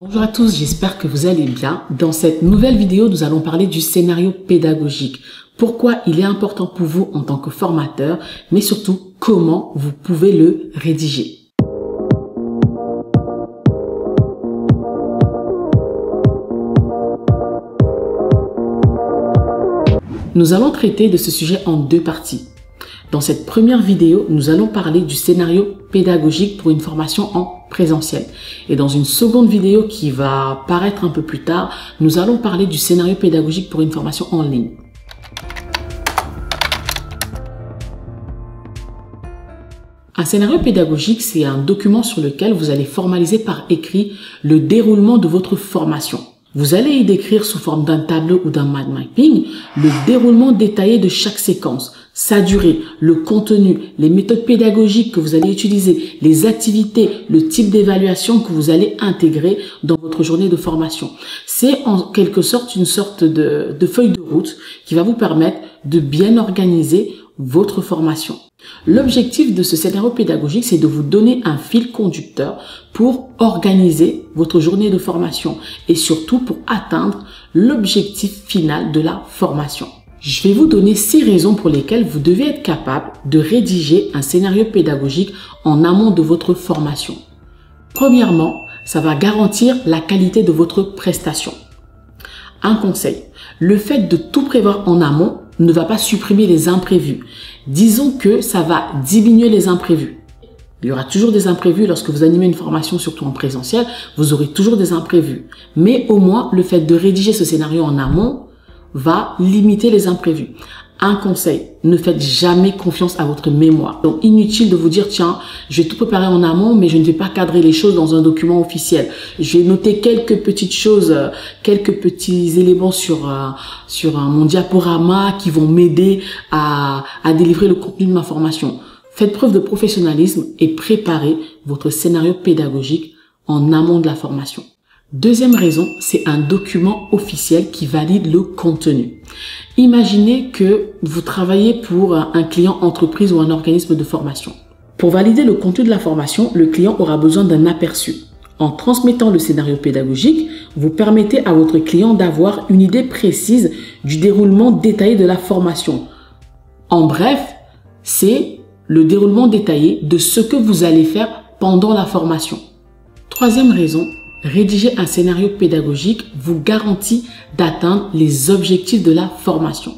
Bonjour à tous, j'espère que vous allez bien. Dans cette nouvelle vidéo, nous allons parler du scénario pédagogique. Pourquoi il est important pour vous en tant que formateur, mais surtout comment vous pouvez le rédiger. Nous allons traiter de ce sujet en deux parties. Dans cette première vidéo, nous allons parler du scénario pédagogique pour une formation en présentiel. Et dans une seconde vidéo qui va paraître un peu plus tard, nous allons parler du scénario pédagogique pour une formation en ligne. Un scénario pédagogique, c'est un document sur lequel vous allez formaliser par écrit le déroulement de votre formation. Vous allez y décrire sous forme d'un tableau ou d'un mind mapping le déroulement détaillé de chaque séquence, sa durée, le contenu, les méthodes pédagogiques que vous allez utiliser, les activités, le type d'évaluation que vous allez intégrer dans votre journée de formation. C'est en quelque sorte une sorte de feuille de route qui va vous permettre de bien organiser votre formation. L'objectif de ce scénario pédagogique, c'est de vous donner un fil conducteur pour organiser votre journée de formation et surtout pour atteindre l'objectif final de la formation. Je vais vous donner 6 raisons pour lesquelles vous devez être capable de rédiger un scénario pédagogique en amont de votre formation. Premièrement, ça va garantir la qualité de votre prestation. Un conseil, le fait de tout prévoir en amont ne va pas supprimer les imprévus. Disons que ça va diminuer les imprévus. Il y aura toujours des imprévus lorsque vous animez une formation, surtout en présentiel, vous aurez toujours des imprévus. Mais au moins, le fait de rédiger ce scénario en amont va limiter les imprévus. Un conseil, ne faites jamais confiance à votre mémoire. Donc, inutile de vous dire, tiens, je vais tout préparer en amont, mais je ne vais pas cadrer les choses dans un document officiel. Je vais noter quelques petites choses, quelques petits éléments sur mon diaporama qui vont m'aider à délivrer le contenu de ma formation. Faites preuve de professionnalisme et préparez votre scénario pédagogique en amont de la formation. Deuxième raison, c'est un document officiel qui valide le contenu. Imaginez que vous travaillez pour un client entreprise ou un organisme de formation. Pour valider le contenu de la formation, le client aura besoin d'un aperçu. En transmettant le scénario pédagogique, vous permettez à votre client d'avoir une idée précise du déroulement détaillé de la formation. En bref, c'est le déroulement détaillé de ce que vous allez faire pendant la formation. Troisième raison, rédiger un scénario pédagogique vous garantit d'atteindre les objectifs de la formation.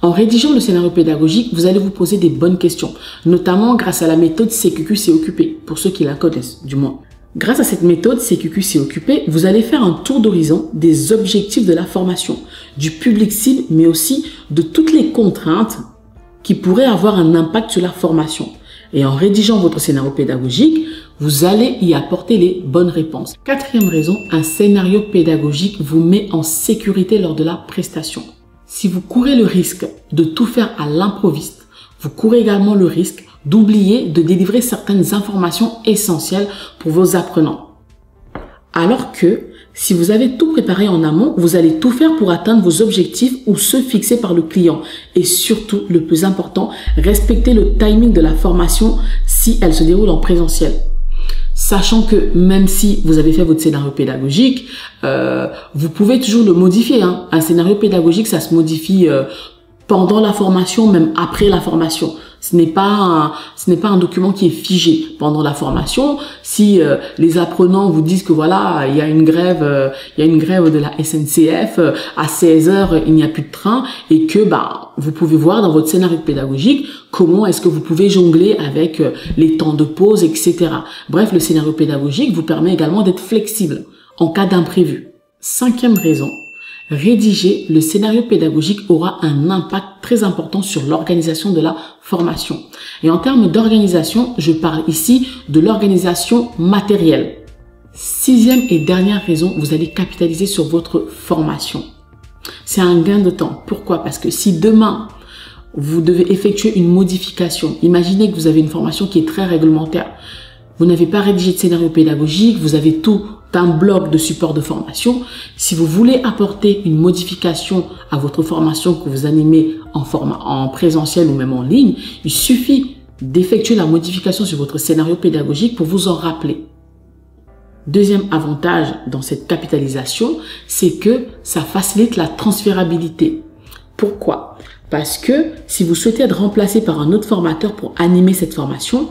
En rédigeant le scénario pédagogique, vous allez vous poser des bonnes questions, notamment grâce à la méthode CQQ-COQP, pour ceux qui la connaissent du moins. Grâce à cette méthode CQQ-COQP, vous allez faire un tour d'horizon des objectifs de la formation, du public cible, mais aussi de toutes les contraintes qui pourraient avoir un impact sur la formation. Et en rédigeant votre scénario pédagogique, vous allez y apporter les bonnes réponses. Quatrième raison, un scénario pédagogique vous met en sécurité lors de la prestation. Si vous courez le risque de tout faire à l'improviste, vous courez également le risque d'oublier de délivrer certaines informations essentielles pour vos apprenants. Alors que si vous avez tout préparé en amont, vous allez tout faire pour atteindre vos objectifs ou ceux fixés par le client. Et surtout, le plus important, respecter le timing de la formation si elle se déroule en présentiel. Sachant que même si vous avez fait votre scénario pédagogique, vous pouvez toujours le modifier. Un scénario pédagogique, ça se modifie pendant la formation, même après la formation. Ce n'est pas un document qui est figé pendant la formation. Si les apprenants vous disent que voilà, il y a une grève de la SNCF à 16h, il n'y a plus de train et que vous pouvez voir dans votre scénario pédagogique comment est-ce que vous pouvez jongler avec les temps de pause, etc. Bref, le scénario pédagogique vous permet également d'être flexible en cas d'imprévu. Cinquième raison, rédiger le scénario pédagogique aura un impact très important sur l'organisation de la formation. Et en termes d'organisation, je parle ici de l'organisation matérielle. Sixième et dernière raison, vous allez capitaliser sur votre formation. C'est un gain de temps. Pourquoi? Parce que si demain, vous devez effectuer une modification, imaginez que vous avez une formation qui est très réglementaire. Vous n'avez pas rédigé de scénario pédagogique, vous avez tout un bloc de support de formation. Si vous voulez apporter une modification à votre formation que vous animez en présentiel ou même en ligne, il suffit d'effectuer la modification sur votre scénario pédagogique pour vous en rappeler. Deuxième avantage dans cette capitalisation, c'est que ça facilite la transférabilité. Pourquoi? Parce que si vous souhaitez être remplacé par un autre formateur pour animer cette formation,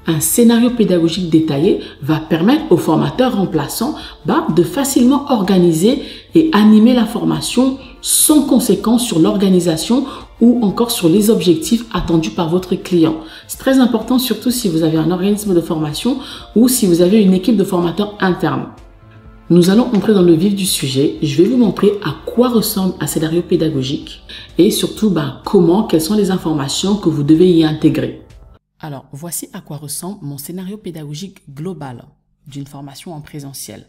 un scénario pédagogique détaillé va permettre au formateur remplaçant de facilement organiser et animer la formation sans conséquence sur l'organisation ou encore sur les objectifs attendus par votre client. C'est très important, surtout si vous avez un organisme de formation ou si vous avez une équipe de formateurs internes. Nous allons entrer dans le vif du sujet. Je vais vous montrer à quoi ressemble un scénario pédagogique et surtout quelles sont les informations que vous devez y intégrer. Alors, voici à quoi ressemble mon scénario pédagogique global d'une formation en présentiel.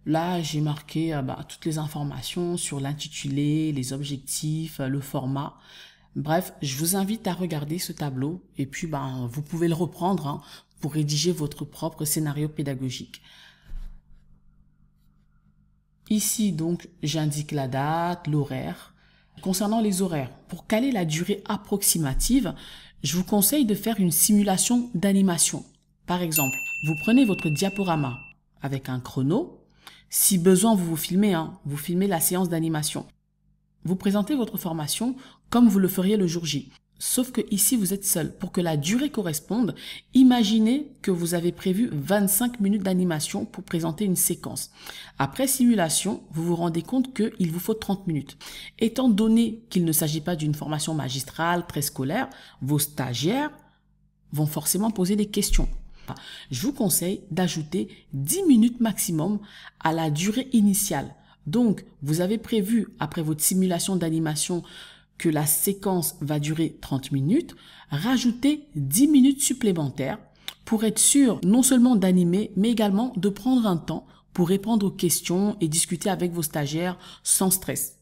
Là, j'ai marqué toutes les informations sur l'intitulé, les objectifs, le format. Bref, je vous invite à regarder ce tableau et puis vous pouvez le reprendre pour rédiger votre propre scénario pédagogique. Ici, donc, j'indique la date, l'horaire. Concernant les horaires, pour caler la durée approximative, je vous conseille de faire une simulation d'animation. Par exemple, vous prenez votre diaporama avec un chrono. Si besoin, vous filmez la séance d'animation. Vous présentez votre formation comme vous le feriez le jour J. Sauf que ici, vous êtes seul. Pour que la durée corresponde, imaginez que vous avez prévu 25 minutes d'animation pour présenter une séquence. Après simulation, vous vous rendez compte qu'il vous faut 30 minutes. Étant donné qu'il ne s'agit pas d'une formation magistrale, préscolaire, vos stagiaires vont forcément poser des questions. Je vous conseille d'ajouter 10 minutes maximum à la durée initiale. Donc, vous avez prévu, après votre simulation d'animation, que la séquence va durer 30 minutes, rajoutez 10 minutes supplémentaires pour être sûr non seulement d'animer, mais également de prendre un temps pour répondre aux questions et discuter avec vos stagiaires sans stress.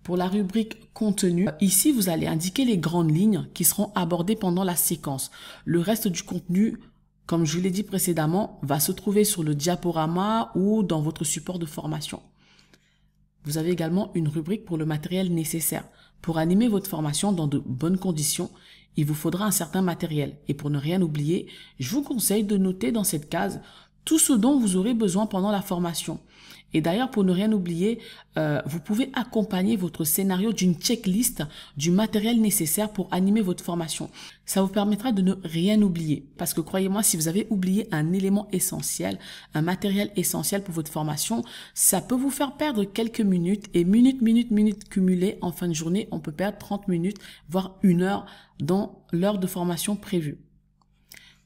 Pour la rubrique contenu, ici vous allez indiquer les grandes lignes qui seront abordées pendant la séquence. Le reste du contenu, comme je vous l'ai dit précédemment, va se trouver sur le diaporama ou dans votre support de formation. Vous avez également une rubrique pour le matériel nécessaire. Pour animer votre formation dans de bonnes conditions, il vous faudra un certain matériel. Et pour ne rien oublier, je vous conseille de noter dans cette case tout ce dont vous aurez besoin pendant la formation. Et d'ailleurs, pour ne rien oublier, vous pouvez accompagner votre scénario d'une checklist du matériel nécessaire pour animer votre formation. Ça vous permettra de ne rien oublier. Parce que croyez-moi, si vous avez oublié un élément essentiel, un matériel essentiel pour votre formation, ça peut vous faire perdre quelques minutes. Et minutes cumulées en fin de journée, on peut perdre 30 minutes, voire 1 heure dans l'heure de formation prévue.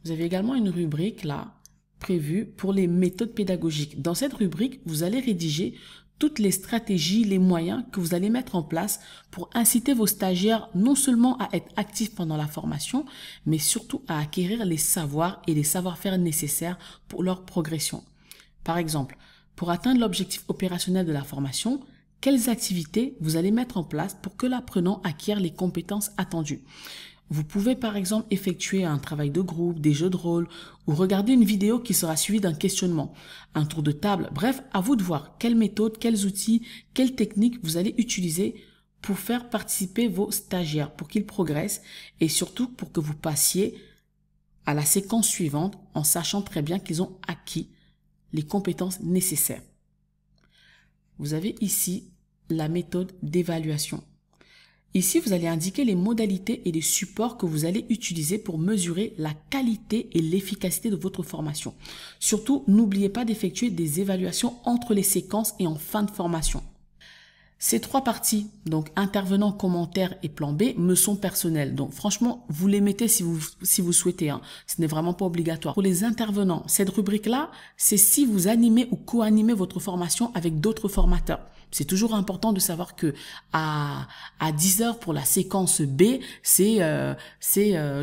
Vous avez également une rubrique là, prévu pour les méthodes pédagogiques. Dans cette rubrique, vous allez rédiger toutes les stratégies, les moyens que vous allez mettre en place pour inciter vos stagiaires non seulement à être actifs pendant la formation, mais surtout à acquérir les savoirs et les savoir-faire nécessaires pour leur progression. Par exemple, pour atteindre l'objectif opérationnel de la formation, quelles activités vous allez mettre en place pour que l'apprenant acquiert les compétences attendues. Vous pouvez par exemple effectuer un travail de groupe, des jeux de rôle ou regarder une vidéo qui sera suivie d'un questionnement, un tour de table. Bref, à vous de voir quelles méthodes, quels outils, quelles techniques vous allez utiliser pour faire participer vos stagiaires, pour qu'ils progressent et surtout pour que vous passiez à la séquence suivante en sachant très bien qu'ils ont acquis les compétences nécessaires. Vous avez ici la méthode d'évaluation. Ici, vous allez indiquer les modalités et les supports que vous allez utiliser pour mesurer la qualité et l'efficacité de votre formation. Surtout, n'oubliez pas d'effectuer des évaluations entre les séquences et en fin de formation. Ces 3 parties, donc intervenants, commentaires et plan B, me sont personnelles. Donc franchement, vous les mettez si vous souhaitez. Ce n'est vraiment pas obligatoire. Pour les intervenants, cette rubrique-là, c'est si vous animez ou co-animez votre formation avec d'autres formateurs. C'est toujours important de savoir que à 10 heures pour la séquence B, c'est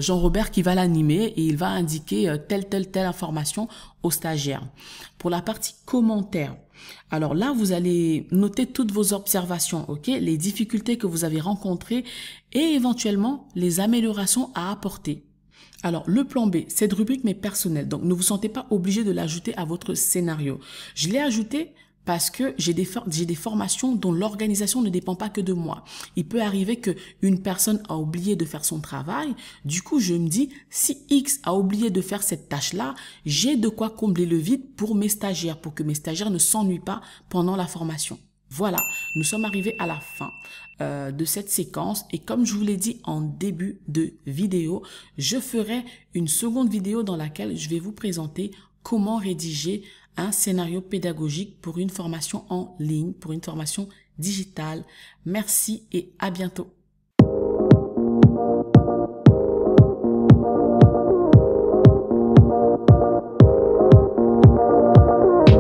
Jean-Robert qui va l'animer et il va indiquer telle information aux stagiaires. Pour la partie commentaires, alors là, vous allez noter toutes vos observations, ok, les difficultés que vous avez rencontrées et éventuellement les améliorations à apporter. Alors, le plan B, cette rubrique m'est personnelle, donc ne vous sentez pas obligé de l'ajouter à votre scénario. Je l'ai ajouté Parce que j'ai des formations dont l'organisation ne dépend pas que de moi. Il peut arriver que une personne a oublié de faire son travail. Du coup, je me dis, si X a oublié de faire cette tâche-là, j'ai de quoi combler le vide pour mes stagiaires, pour que mes stagiaires ne s'ennuient pas pendant la formation. Voilà, nous sommes arrivés à la fin de cette séquence et comme je vous l'ai dit en début de vidéo, je ferai une seconde vidéo dans laquelle je vais vous présenter comment rédiger un scénario pédagogique pour une formation en ligne, pour une formation digitale. Merci et à bientôt.